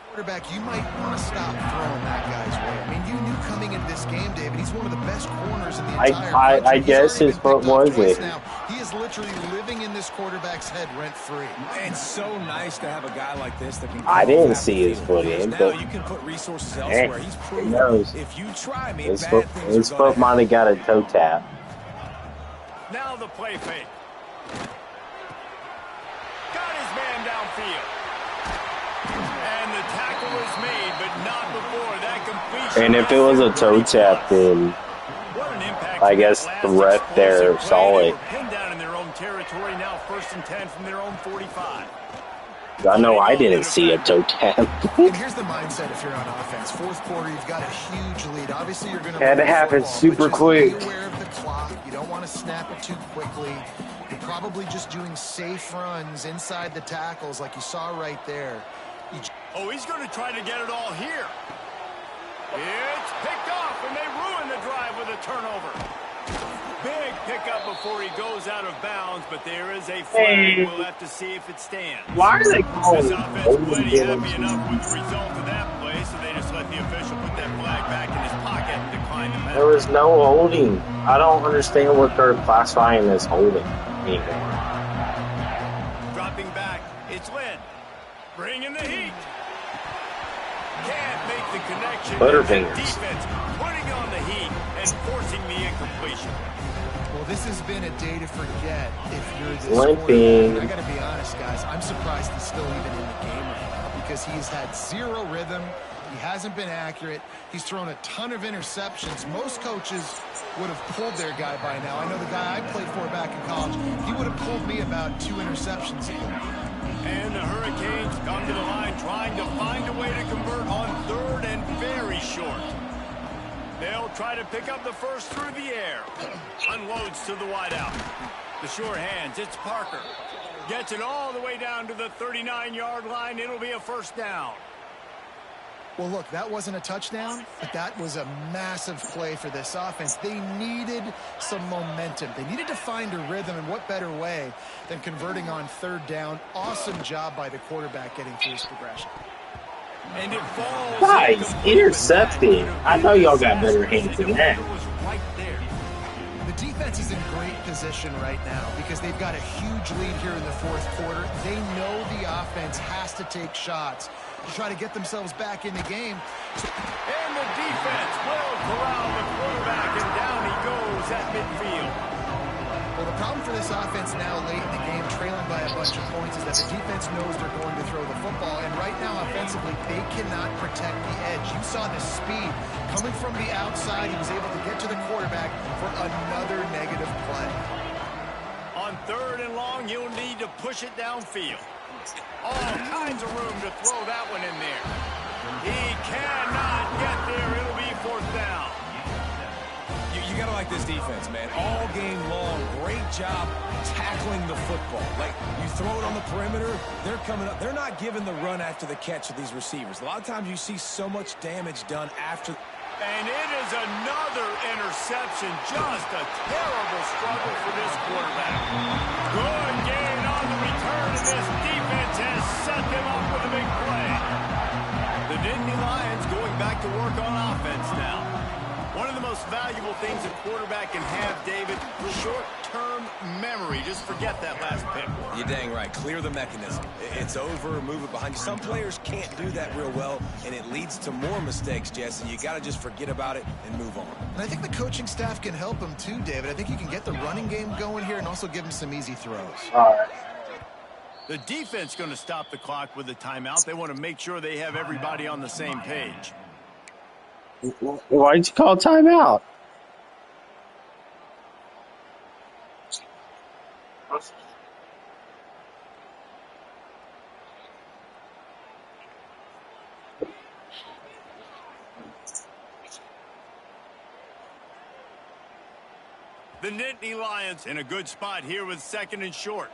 Quarterback, you might want to stop throwing that guy's way. I mean, you knew coming into this game, David, he's one of the best corners in the entire country. I guess his foot was in. Now, he is literally living in this quarterback's head rent-free. It's so nice to have a guy like this that can. I didn't see his foot in, now but you can put resources elsewhere. He's proven if you try me, his foot might have got a toe tap. Now the play fake. Got his man downfield. And the tackle is made, but not before that completion. And if it was a toe tap, then I guess the ref there saw it. Pinned down in their own territory, now 1st and 10 from their own 45. I know I didn't see a toe tap. And here's the mindset if you're on offense. Fourth quarter, you've got a huge lead. Obviously, you're going to had to happen super quick. Be aware of the clock. You don't want to snap it too quickly. You're probably just doing safe runs inside the tackles like you saw right there. Oh, he's going to try to get it all here. It's picked off, and they ruin the drive with a turnover. Big pickup before he goes out of bounds, but there is a flag. We'll have to see if it stands. Why are they calling this offense plenty happy enough with the result of that play, so they just let the official put that flag back in his pocket and decline the penalty. There was no holding. I don't understand what they're classifying as holding anymore. Dropping back, it's Lynn. Bringing the heat. Can't make the connection. Butterfingers. Defense putting on the heat and forcing the incompletion. Well, this has been a day to forget if you're this limping. I got to be honest, guys. I'm surprised he's still even in the game right now because he's had zero rhythm. He hasn't been accurate. He's thrown a ton of interceptions. Most coaches would have pulled their guy by now. I know the guy I played for back in college, he would have pulled me about 2 interceptions ago. And the Hurricanes come to the line trying to find a way to convert on 3rd and very short. They'll try to pick up the first through the air. Unloads to the wideout. The sure hands, it's Parker. Gets it all the way down to the 39-yard line. It'll be a first down. Well, look, that wasn't a touchdown, but that was a massive play for this offense. They needed some momentum. They needed to find a rhythm, and what better way than converting on 3rd down. Awesome job by the quarterback getting through his progression. And it falls. Guys, intercepting. I know y'all got better hands than that. Right there. The defense is in great position right now because they've got a huge lead here in the fourth quarter. They know the offense has to take shots to try to get themselves back in the game. And the defense will corral the quarterback, and down he goes at midfield. Well, the problem for this offense now late in the game, trailing by a bunch of points, is that the defense knows they're going to throw the football. And right now, offensively, they cannot protect the edge. You saw the speed coming from the outside. He was able to get to the quarterback for another negative play. On 3rd and long, you'll need to push it downfield. All kinds of room to throw that one in there. He cannot get there. It'll be 4th down. You got to like this defense, man. All game long, great job tackling the football. Like, you throw it on the perimeter, they're coming up. They're not giving the run after the catch of these receivers. A lot of times you see so much damage done after. And it is another interception. Just a terrible struggle for this quarterback. Good gain on the return, and this defense has set them up with a big play. The Nittany Lions going back to work on offense now. One of the most valuable things a quarterback can have, David, short-term memory. Just forget that last pick. You're dang right. Clear the mechanism. It's over, move it behind you. Some players can't do that real well, and it leads to more mistakes, Jesse. You got to just forget about it and move on. And I think the coaching staff can help him too, David. I think you can get the running game going here and also give him some easy throws. All right. The defense going to stop the clock with a timeout. They want to make sure they have everybody on the same page. Why'd you call timeout? The Nittany Lions in a good spot here with 2nd and short.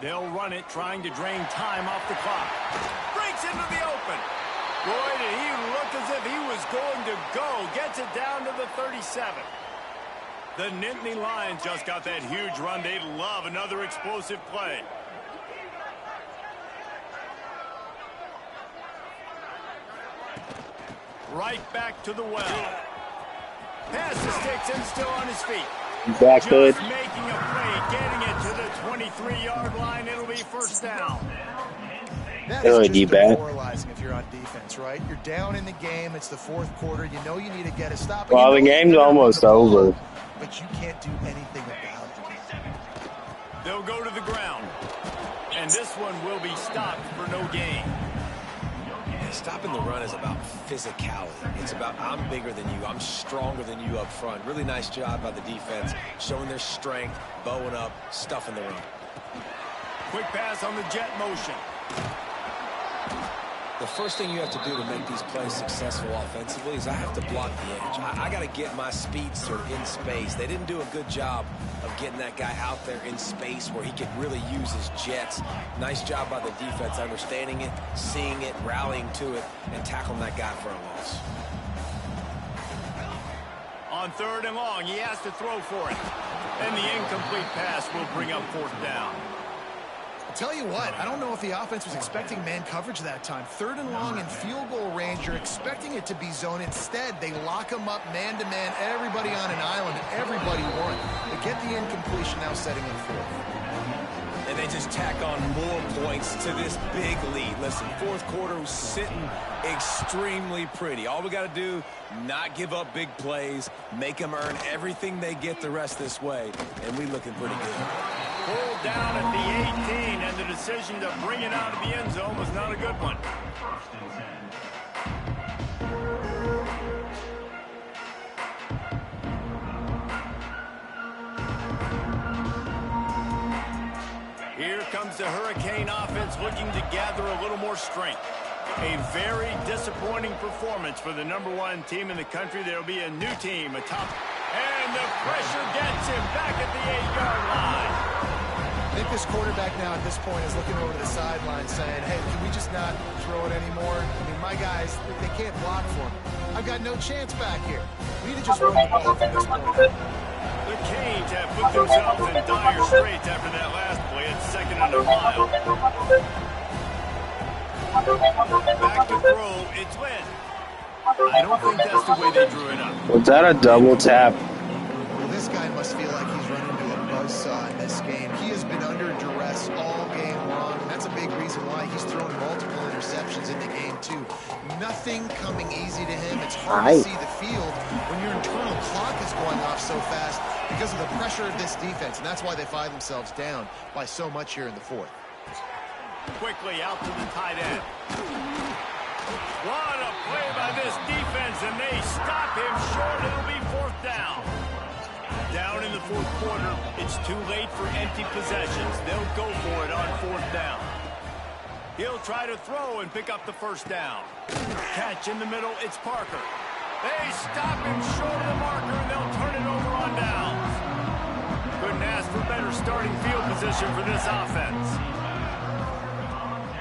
They'll run it, trying to drain time off the clock. Breaks into the open. Boy, did he look as if he was going to go. Gets it down to the 37. The Nittany Lions just got that huge run. They'd love another explosive play. Right back to the well. Pass to sticks and still on his feet. Back good. Just making a play, getting it to the 23-yard line. It'll be 1st down. That is just demoralizing if you're on defense, right? You're down in the game. It's the 4th quarter. You know you need to get a stop. Well, the game's almost over. But you can't do anything about it. They'll go to the ground. And this one will be stopped for no gain. Stopping the run is about physicality. It's about I'm bigger than you. I'm stronger than you up front. Really nice job by the defense, showing their strength, bowing up, stuffing the run. Quick pass on the jet motion. The first thing you have to do to make these plays successful offensively is I have to block the edge. I got to get my speedster in space. They didn't do a good job of getting that guy out there in space where he could really use his jets. Nice job by the defense understanding it, seeing it, rallying to it, and tackling that guy for a loss. On 3rd and long, he has to throw for it. And the incomplete pass will bring up 4th down. Tell you what, I don't know if the offense was expecting man coverage that time. 3rd and long in field goal range, you're expecting it to be zone. Instead, they lock them up man-to-man, everybody on an island, and everybody won. They get the incompletion, now setting up 4th. And they just tack on more points to this big lead. Listen, 4th quarter was sitting extremely pretty. All we got to do, not give up big plays, make them earn everything they get the rest this way, and we looking pretty good. Pulled down at the 18, and the decision to bring it out of the end zone was not a good one. Here comes the Hurricane offense looking to gather a little more strength. A very disappointing performance for the #1 team in the country. There will be a new team atop. And the pressure gets him back at the 8-yard line. I think this quarterback now at this point is looking over the sideline saying, hey, can we just not throw it anymore? I mean, my guys, they can't block for me. I've got no chance back here. We need to just run the ball from this point. The Canes have put themselves in dire straits after that last play at 2nd and a mile. Back to throw, it's Lynn. I don't think that's the way they drew it up. Was that a double tap? Well, this guy must feel like he's running into a buzzsaw in this game. He has been under duress all game long, and that's a big reason why he's thrown multiple interceptions in the game, too. Nothing coming easy to him. It's hard to see the field when your internal clock is going off so fast because of the pressure of this defense, and that's why they find themselves down by so much here in the fourth. Quickly out to the tight end. What a play by this defense, and they stop him short. It'll be fourth down. Down in the fourth quarter, it's too late for empty possessions. They'll go for it on fourth down. He'll try to throw and pick up the first down. Catch in the middle, it's Parker. They stop him short of the marker, and they'll turn it over on downs. Couldn't ask for better starting field position for this offense.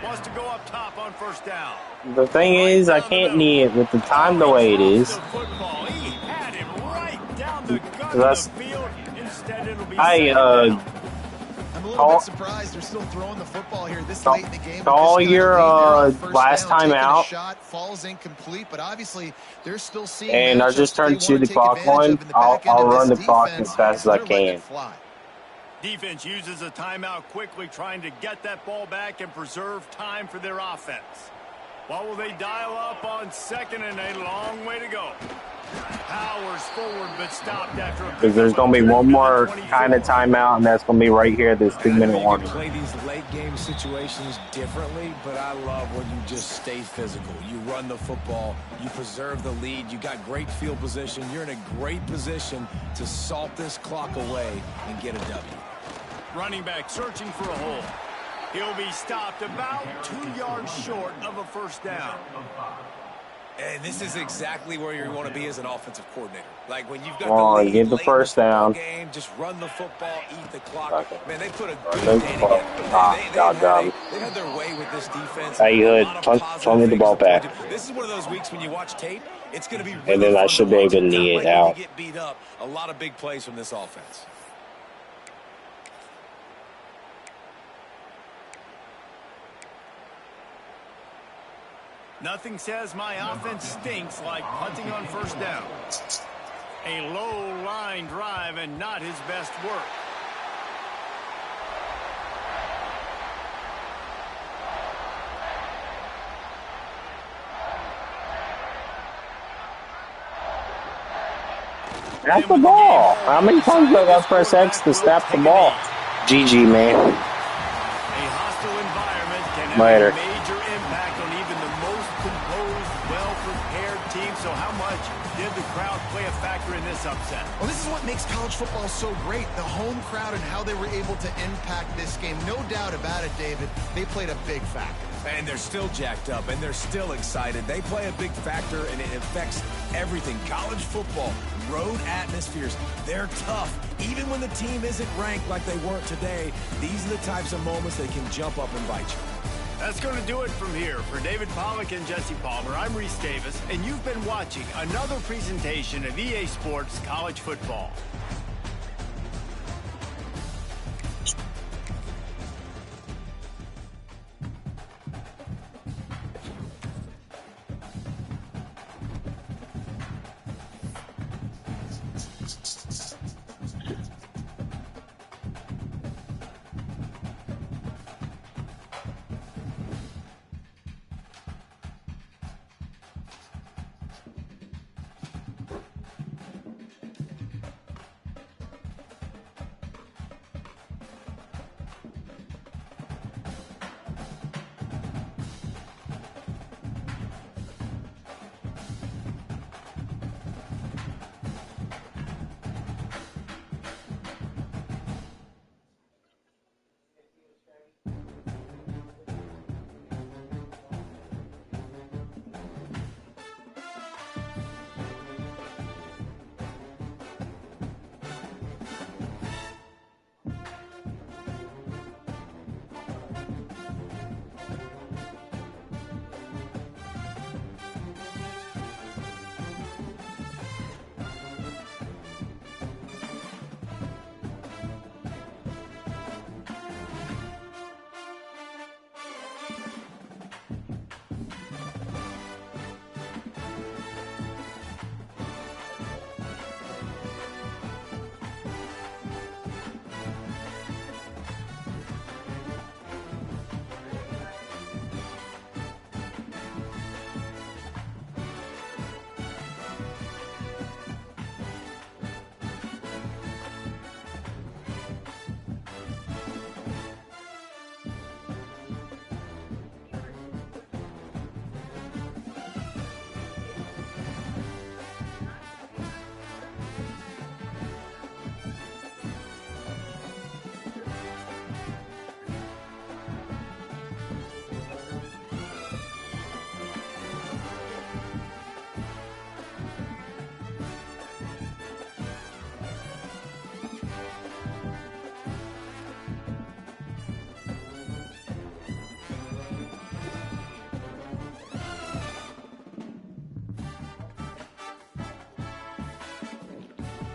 Wants to go up top on first down. The thing is, I can't knee it with the time the way it is. He had him right down the gut of the field. Instead, it'll be I'm a little bit surprised they're still throwing the football here this late in the game. Call your last time out. Shot falls incomplete, but obviously they're still seeing. And I just turned to the clock on. I'll run the clock as fast as I can. Defense uses a timeout quickly, trying to get that ball back and preserve time for their offense. What will they dial up on second, and a long way to go? Powers forward, but stopped after a because there's going to be one more kind of timeout, and that's going to be right here, this 2-minute warning. You play these late game situations differently, but I love when you just stay physical. You run the football, you preserve the lead, you got great field position, you're in a great position to salt this clock away and get a W. Running back searching for a hole. He'll be stopped about 2 yards short of a first down. And this is exactly where you want to be as an offensive coordinator. Like when you've got the lead, get the first down. Game, just run the football, eat the clock. Okay. Man, they put a good day together. They've had their way with this defense. Hey, good. Throw me the ball back. This is one of those weeks when you watch tape, it's going to be really, and then I should be able to knee it out. Get beat up. A lot of big plays from this offense. Nothing says my offense stinks like punting on first down. A low line drive and not his best work. Snap the ball. How many times do I got to press X to snap the ball? GG, man. A hostile environment can have Later. a major impact on even the most composed, well-prepared team. So how much did the crowd play a factor in this upset? Well, this is what makes college football so great. The home crowd and how they were able to impact this game. No doubt about it, David. They played a big factor. And they're still jacked up, and they're still excited. They play a big factor, and it affects everything. College football, road atmospheres, they're tough. Even when the team isn't ranked like they weren't today, these are the types of moments they can jump up and bite you. That's going to do it from here. For David Pollack and Jesse Palmer, I'm Reese Davis, and you've been watching another presentation of EA Sports College Football.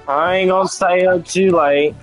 I ain't gonna stay up too late.